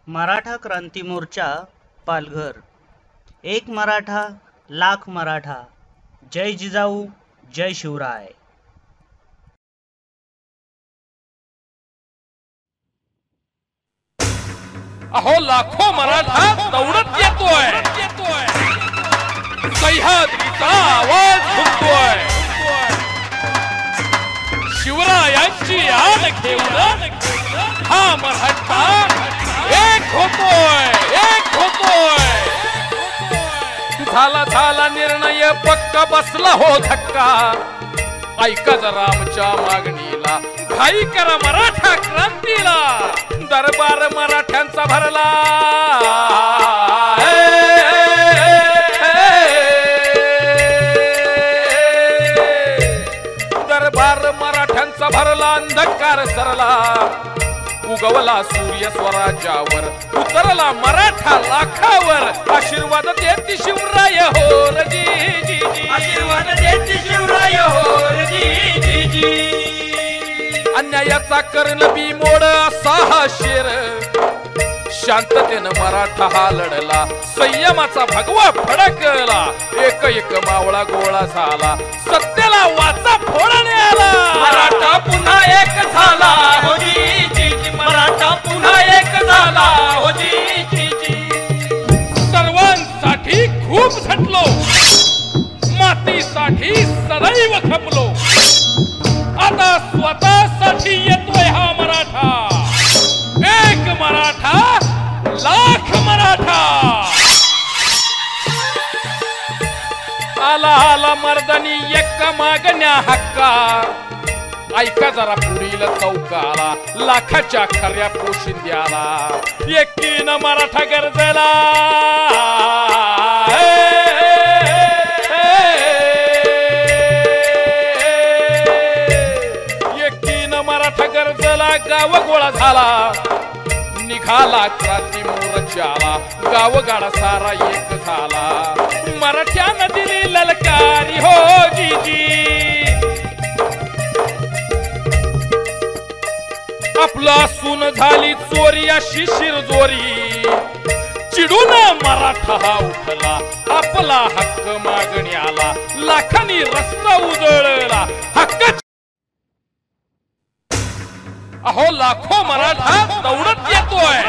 मराठा क्रांती मोर्चा पालघर। एक मराठा लाख मराठा। जय जिजाऊ जय शिवराय। अहो लाखो मराठा दौडत येतोय, सह्याद्रीचा आवाज घुमतोय, शिवरायांची आण घेऊन हा मराठा एक होतोय, एक होतोय। झाला निर्णय पक्का, बसला हो धक्का। ऐका जरा आमच्या मागणीला, घाई करा मराठा क्रांतीला। दरबार मराठ्यांचा भरला, दरबार मराठ्यांचा भरला। अंधकार सरला, उगवला सूर्य स्वराज्यावर, उतरला मराठा लाखावर। आशीर्वाद देती शिवराय होर जी जी जी, आशीर्वाद देती शिवराय होर जी जी जी। अन्यायाचा कर्ण बिमोड असा हा शेर, शांततेनं मराठा हा लढला, संयमाचा भगवा फडकला। एक एक मावळा गोळा झाला, सत्याला वाचा फोडणे आला। मराठा पुन्हा एक झाला हो जी जी जी, मराठा पुन्हा एक झाला हो जी जी जी। सर्वांसाठी खूप झटलो, मातीसाठी सदैव खपलो। आता स्वतःसाठी येतोय हा मराठा। एक मराठा लाख मराठा। आला आला मर्दानी एक मागण्या हक्का। ऐका जरा पुढील चौकाला, लाखाच्या खऱ्या पोशिंद्याला। एकीनं मराठा गरजेला, एकीनं मराठा गरजेला। गाव गोळा झाला, निघाला क्रांती मोर्चाला। गावगाडा सारा एक झाला, मराठ्यानं दिली ललकारी हो जी जी। आपला सून झाली चोरी अशी शिरजोरी, चिडून मराठा हा उठला, आपला हक्क मागण्याला। लाखांनी रस्ता उजळला हक्क। अहो लाखो मराठा दौडत येतोय,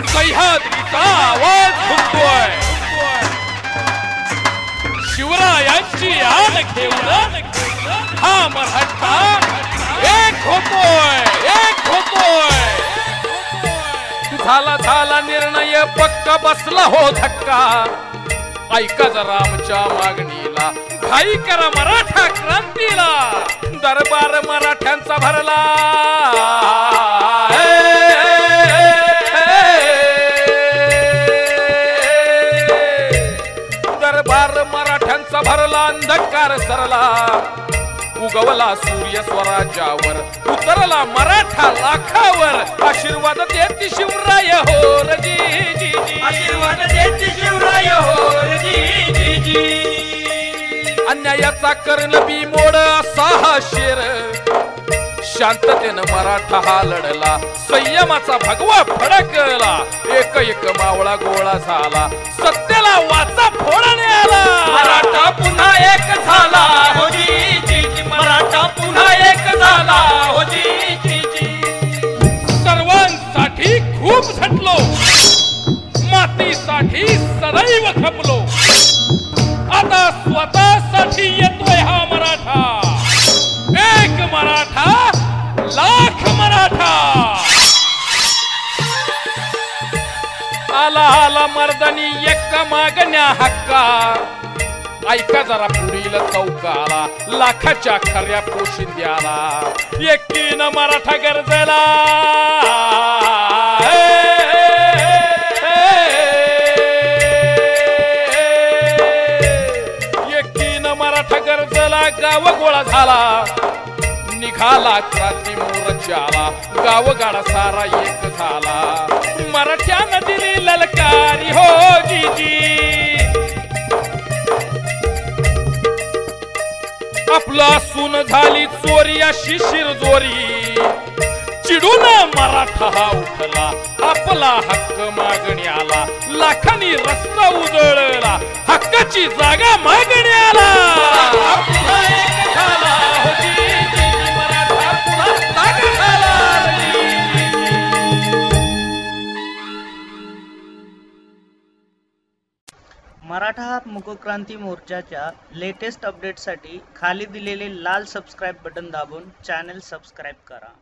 सह्याद्रीचा आवाज घुमतोय, शिवरायांची आण घेऊन हा मराठा एक होतोय, एक होतोय। झाला निर्णय पक्का, बसला हो धक्का। ऐका जरा आमच्या मागणीला, घाई करा मराठा क्रांतीला। दरबार मराठ्यांचा भरला, दरबार मराठ्यांचा भरला। अंधकार सरला, उगवला सूर्य स्वराज्यावर, उतरला मराठा लाखावर। आशीर्वाद देती शिवराय होर जी जी जी, आशीर्वाद देती शिवराय होर जी जी जी। अन्यायाचा कर्ण बिमोड असा हा शेर, शांततेनं मराठा हा लढला, संयमाचा भगवा फडकला। एक एक मावळा गोळा झाला, सत्याला वाचा फोडणे आला। मराठा पुन्हा एक झाला हो जी जी जी, मराठा पुन्हा एक झाला हो जी जी जी। सर्वांसाठी खूप झटलो, मातीसाठी सदैव खपलो। आता स्वतःसाठी येतोय हा मराठा। एक मराठा लाख मराठा। आला आला मर्दानी एक मागण्या हक्का। ऐका जरा पुढील चौकाला, लाखाच्या खऱ्या पोशिंद्याला। एकीनं मराठा गरजेला, एकीनं मराठा गरजेला। गाव गोळा झाला, निघाला क्रांती मोर्चाला। गावगाडा सारा एक झाला, मराठ्यानं दिली ललकारी हो जी जी। आपला सून झाली चोरी अशी शिरजोरी, चिडून चिडून मराठा हा उठला, आपला हक्क मागण्याला, लाखांनी रस्ता उजळला, हक्काची जागा मागण्याला. मराठा मुक क्रांती मोर्चाच्या लेटेस्ट अपडेटसाठी खाली दिलेले लाल सबस्क्राईब बटन दाबून चॅनल सबस्क्राईब करा.